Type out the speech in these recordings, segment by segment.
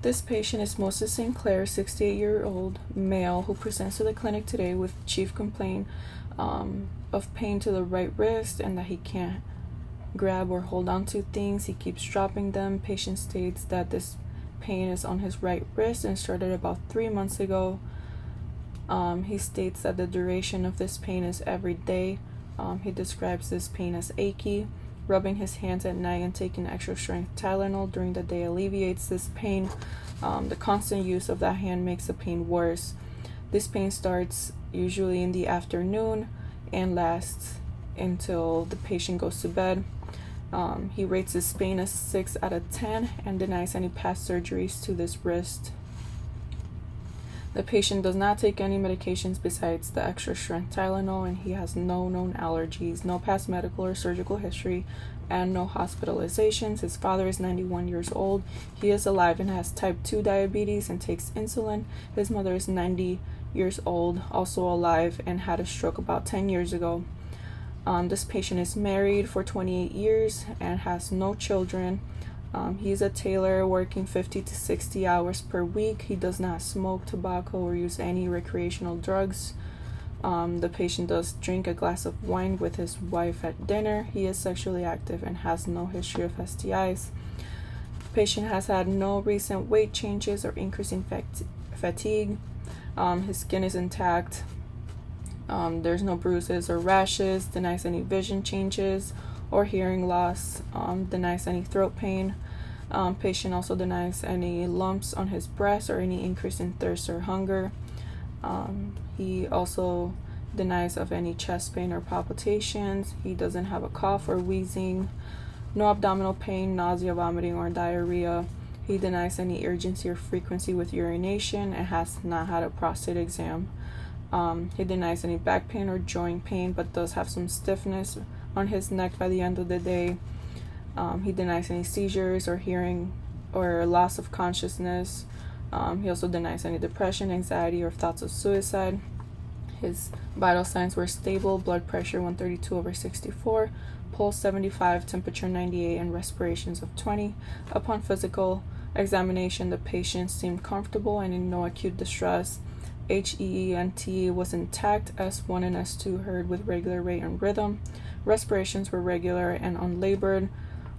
This patient is Moses St. Clair, 68-year-old male who presents to the clinic today with chief complaint of pain to the right wrist and that he can't grab or hold on to things. He keeps dropping them. Patient states that this pain is on his right wrist and started about 3 months ago. He states that the duration of this pain is every day. He describes this pain as achy. Rubbing his hands at night and taking extra strength Tylenol during the day alleviates this pain. The constant use of that hand makes the pain worse. This pain starts usually in the afternoon and lasts until the patient goes to bed. He rates his pain as 6 out of 10 and denies any past surgeries to this wrist. The patient does not take any medications besides the extra strength Tylenol, and he has no known allergies, no past medical or surgical history, and no hospitalizations. His father is 91 years old. He is alive and has type 2 diabetes and takes insulin. His mother is 90 years old, also alive, and had a stroke about 10 years ago. This patient is married for 28 years and has no children. He's a tailor working 50 to 60 hours per week. He does not smoke tobacco or use any recreational drugs. The patient does drink a glass of wine with his wife at dinner. He is sexually active and has no history of STIs. The patient has had no recent weight changes or increase in fatigue. His skin is intact. There's no bruises or rashes. Denies any vision changes or hearing loss. Denies any throat pain. Patient also denies any lumps on his breast or any increase in thirst or hunger. He also denies of any chest pain or palpitations. He doesn't have a cough or wheezing. No abdominal pain, nausea, vomiting, or diarrhea. He denies any urgency or frequency with urination and has not had a prostate exam. He denies any back pain or joint pain, but does have some stiffness on his neck by the end of the day. He denies any seizures or hearing or loss of consciousness. He also denies any depression, anxiety, or thoughts of suicide. His vital signs were stable: blood pressure 132/64, pulse 75, temperature 98, and respirations of 20. Upon physical examination, the patient seemed comfortable and in no acute distress. HEENT was intact. S1 and S2 heard with regular rate and rhythm. Respirations were regular and unlabored.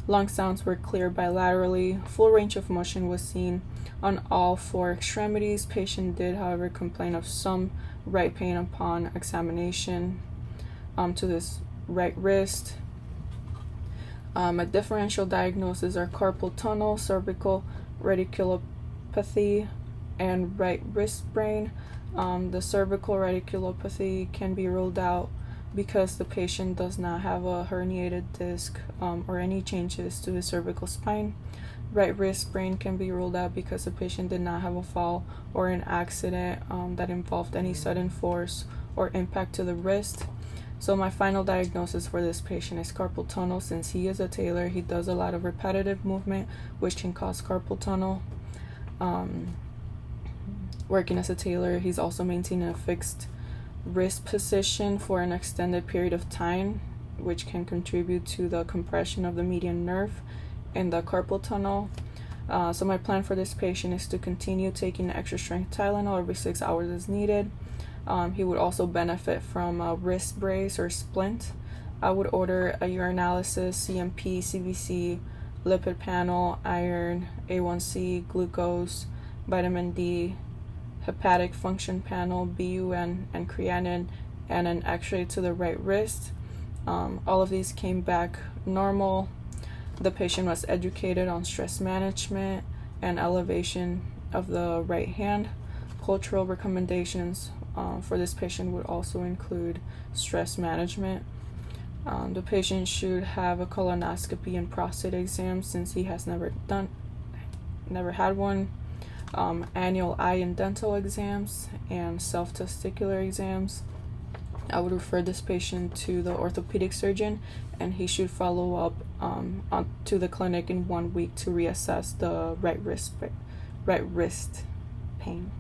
Lung sounds were clear bilaterally. Full range of motion was seen on all 4 extremities. Patient did, however, complain of some right pain upon examination to this right wrist. A differential diagnosis are carpal tunnel, cervical radiculopathy, and right wrist sprain. The cervical radiculopathy can be ruled out because the patient does not have a herniated disc or any changes to his cervical spine. Right wrist sprain can be ruled out because the patient did not have a fall or an accident that involved any sudden force or impact to the wrist. So my final diagnosis for this patient is carpal tunnel. Since he is a tailor, he does a lot of repetitive movement, which can cause carpal tunnel. Working as a tailor, he's also maintaining a fixed wrist position for an extended period of time, which can contribute to the compression of the median nerve in the carpal tunnel. So my plan for this patient is to continue taking extra strength Tylenol every 6 hours as needed. He would also benefit from a wrist brace or splint. I would order a urinalysis, CMP, CBC, lipid panel, iron, A1C, glucose, vitamin D, hepatic function panel, BUN, and creatinine, and an x-ray to the right wrist. All of these came back normal. The patient was educated on stress management and elevation of the right hand. Cultural recommendations for this patient would also include stress management. The patient should have a colonoscopy and prostate exam since he has never had one. Annual eye and dental exams and self-testicular exams. I would refer this patient to the orthopedic surgeon, and he should follow up to the clinic in 1 week to reassess the right wrist pain.